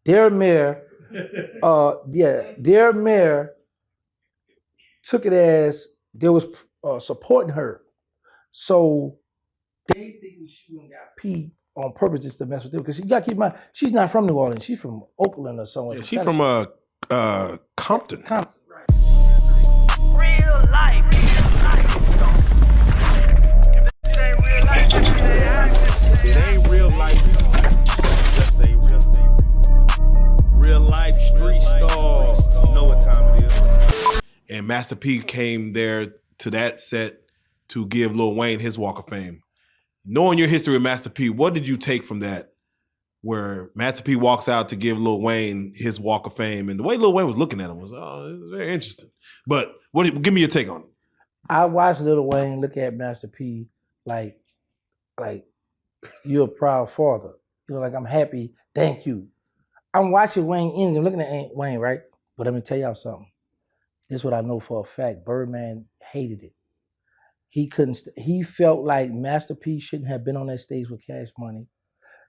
their mayor, their mayor took it as they was supporting her. So they think she went got P on purpose just to mess with them. Because you gotta keep in mind, she's not from New Orleans. She's from Oakland or somewhere. Yeah, she's from Compton. Compton, right. Real life. It ain't real life. It ain't real life. Just say real life street stars. You know what time it is. And Master P came there to that set to give LilWayne his Walk of Fame. Knowing your history with Master P, what did you take from that? Where Master P walks out to give LilWayne his Walk of Fame, and the way LilWayne was looking at him was, it was very interesting. But give me your take on it. I watched LilWayne look at Master P like you're a proud father. You know, like I'm happy, thank you. I'm watching Wayne in, looking at Wayne, right? But let me tell y'all something. This is what I know for a fact. Birdman hated it. He felt like Master P shouldn't have been on that stage with Cash Money.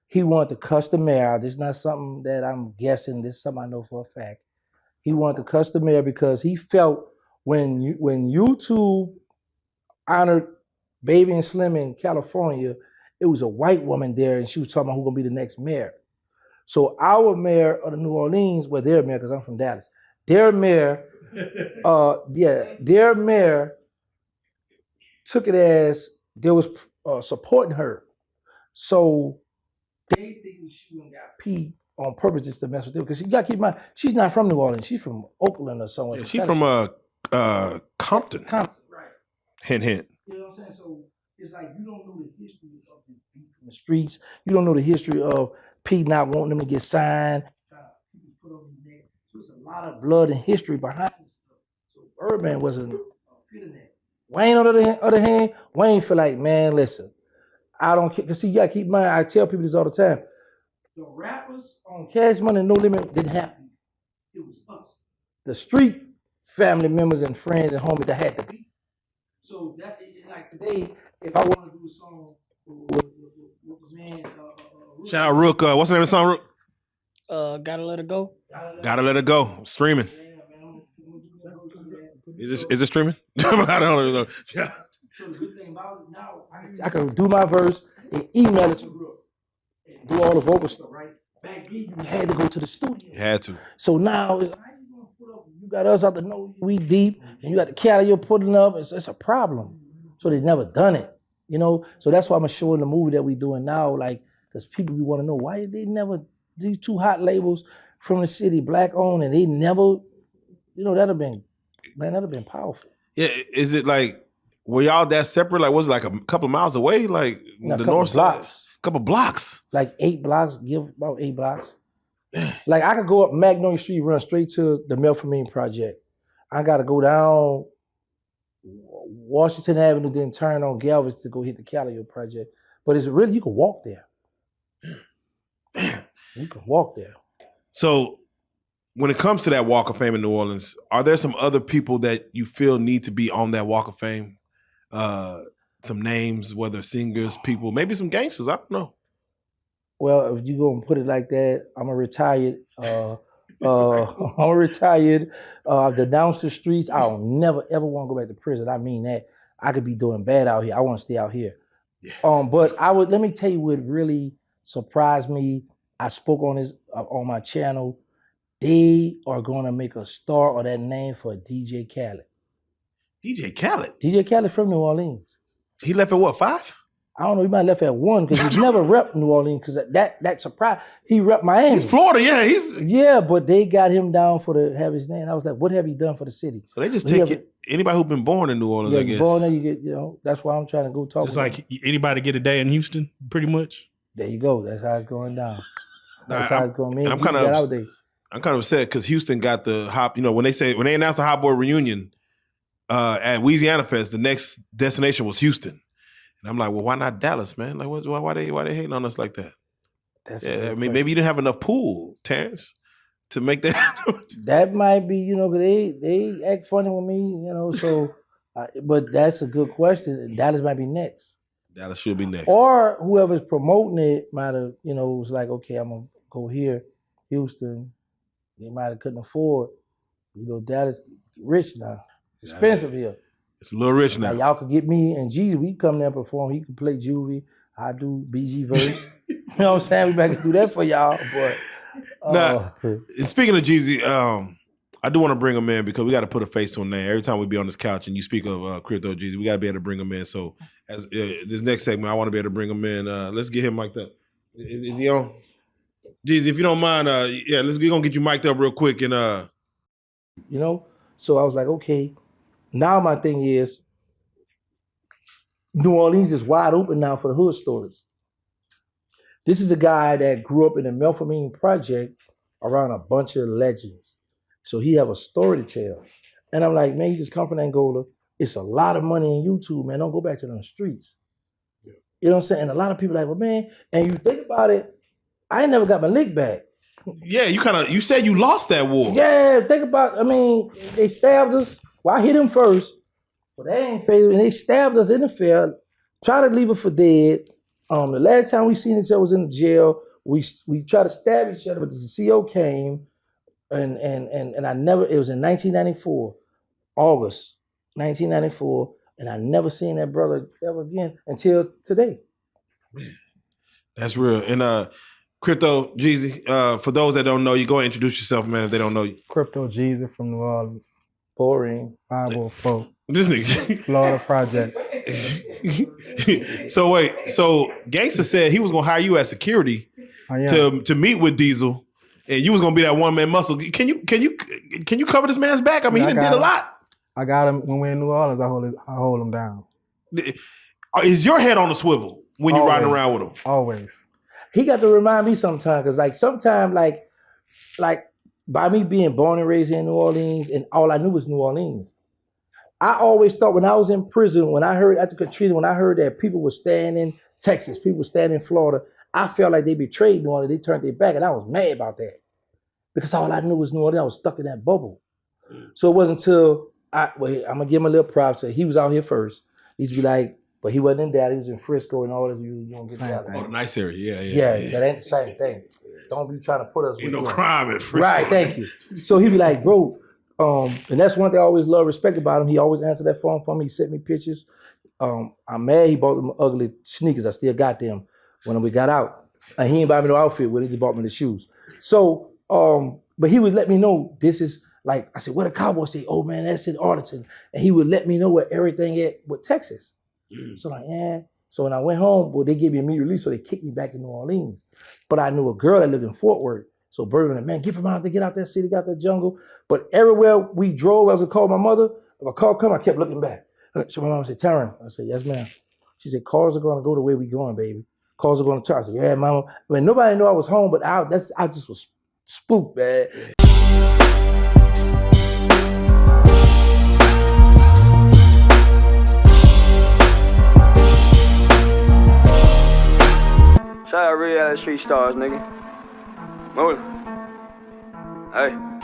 He wanted to cuss the mayor out. This is not something that I'm guessing. This is something I know for a fact. He wanted to cuss the mayor because he felt when YouTube honored Baby and Slim in California, it was a white woman there and she was talking about who's gonna be the next mayor. So our mayor of the New Orleans, well, their mayor, because I'm from Dallas, their mayor, their mayor took it as they was supporting her. So they think she went got P on purpose just to mess with them. Because you gotta keep in mind, she's not from New Orleans. She's from Oakland or somewhere. Yeah, she's from Compton. Compton, right. Hint, hint. You know what I'm saying? So it's like you don't know the history of this beef in the streets. You don't know the history of P not wanting them to get signed. So it's a lot of blood and history behind this stuff. So Birdman wasn't feeling that. Wayne, on the other hand, Wayne feel like, man, listen, I don't care. Because see, you gotta keep in mind, I tell people this all the time. The rappers on Cash Money and No Limit didn't have to. It was us. The street family members and friends and homies that had to be. So that, like today, if I want to do a song with the man's Shout out Rook. What's the name of the song, Rook? Gotta Let It Go. Gotta Let It Go. Streaming. Is it streaming? I don't know. Yeah. So the good thing about it now, I can do my verse and email it to Rook and do all the vocal stuff, right? Back then, you had to go to the studio. You had to. So now, it's like, how you gonna put up? You got us out to know we deep, and you got the Cali you're putting up. It's a problem. So they never done it, you know. So that's why I'm showing the movie that we doing now, like, because people we want to know why they never these two hot labels from the city, black owned, and they never, you know, that'd have been powerful. Yeah, is it like, were y'all that separate? Like, was it like a couple of miles away? Like No, the north side? Couple blocks. Like 8 blocks, give about 8 blocks. Like I could go up Magnolia Street, run straight to the Melfamine Project. I gotta go down Washington Avenue, then turn on Galvez to go hit the Callio Project. But it's really, you can walk there. You can walk there. So when it comes to that Walk of Fame in New Orleans, are there some other people that you feel need to be on that Walk of Fame? Some names, whether singers, people, maybe some gangsters, I don't know. Well, if you gonna put it like that, I'm a retired, I've denounced the streets. I don't never ever want to go back to prison. I mean that. I could be doing bad out here. I want to stay out here. Yeah. But let me tell you what really surprised me. I spoke on this on my channel. They are gonna make a star or that name for DJ Khaled. DJ Khaled? DJ Khaled from New Orleans. He left at what, 5? I don't know, he might have left at 1 because he's never repped New Orleans because that surprised. He repped Miami. He's Florida, yeah. Yeah, but they got him down for to have his name. I was like, what have he done for the city? So they just take anybody who's been born in New Orleans, I guess. Born there, you get, you know, that's why I'm trying to go talk. Just like anybody get a day in Houston, pretty much. There you go. That's how it's going down. That's how it's going. I'm kind of upset because Houston got the hop. You know, when they announced the Hot Boy reunion at Louisiana Fest, the next destination was Houston, and I'm like, well, why not Dallas, man? Like, why they hating on us like that? I mean, maybe you didn't have enough pool, Terrance, to make that. That might be, you know, because they act funny with me, you know. So, but that's a good question. Dallas might be next. Dallas should be next. Or whoever's promoting it might have, you know, was like, okay, I'm gonna go here. Houston, they might have couldn't afford. You know, Dallas rich now. Expensive here. It's a little rich now. Now y'all could get me and Jeezy, we come there and perform. He can play Juvie. I do BG verse. You know what I'm saying? We better do that for y'all. But Now, speaking of Jeezy, I do want to bring him in because we got to put a face to a name. Every time we be on this couch and you speak of Crypto Jeezy, we got to be able to bring him in. So as this next segment, I want to be able to bring him in. Let's get him mic'd up. Is he on? Jeezy, if you don't mind, we're going to get you mic'd up real quick. And you know, so I was like, okay. Now my thing is, New Orleans is wide open now for the hood stories. This is a guy that grew up in the Melpomene Project around a bunch of legends. So he have a story to tell. And I'm like, man, you just come from Angola. It's a lot of money in YouTube, man. Don't go back to them streets. Yeah. You know what I'm saying? And a lot of people are like, well, man, and you think about it, I ain't never got my lick back. Yeah, you said you lost that war. Yeah, think about, I mean, they stabbed us. Well, I hit them first, but they ain't favorite. And they stabbed us in the field, tried to leave us for dead. The last time we seen each other was in the jail. We tried to stab each other, but the CO came, and I never. It was in 1994, August 1994, and I never seen that brother ever again until today. Man, that's real. And Crypto Jeezy, for those that don't know you, go and introduce yourself, man. If they don't know you, Crypto Jeezy from New Orleans. Boring. 504. This nigga. Florida Project. So wait, Gangsta said he was gonna hire you as security to meet with Diesel, and you was gonna be that one man muscle. Can you cover this man's back? I mean, he did a lot. I got him when we're in New Orleans. I hold him down. Is your head on the swivel when you're riding around with him? Always. He got to remind me sometimes, because like sometimes like by me being born and raised in New Orleans, and all I knew was New Orleans. I always thought when I was in prison, when I heard after Katrina, when I heard that people were staying in Texas, people were staying in Florida, I felt like they betrayed New Orleans. They turned their back, and I was mad about that. Because all I knew was New Orleans. I was stuck in that bubble. So it wasn't until, I'm going to give him a little props. He was out here first. He used to be like, but he wasn't in Dallas. He was in Frisco and all this. You don't get that. Oh, the nice area. Yeah, that ain't the same thing. Don't be trying to put us. Ain't no crime in Frisco. Right, thank you. So he'd be like, bro, and that's one thing I always love, respect about him. He always answered that phone for me. He sent me pictures. I'm mad he bought them ugly sneakers. I still got them when we got out. And he didn't buy me no outfit with it. He bought me the shoes. So, but he would let me know this is like, I said, what a Cowboy say? Oh man, that's in Arlington. And he would let me know where everything at with Texas. So like, yeah. So when I went home, well, they gave me a immediate release, so they kicked me back to New Orleans. But I knew a girl that lived in Fort Worth. So Birdman, like, man, get from out there, get out that city, get out that jungle. But everywhere we drove, I was gonna call my mother. If a call come, I kept looking back. So my mom said, Terrance. I said, yes, ma'am. She said, cars are gonna go the way we going, baby. Cars are gonna turn. I said, yeah, mama. I mean, nobody knew I was home, but I just was spooked, man. Shout out Reallyfe Street Starz, nigga. NOLA. Hey.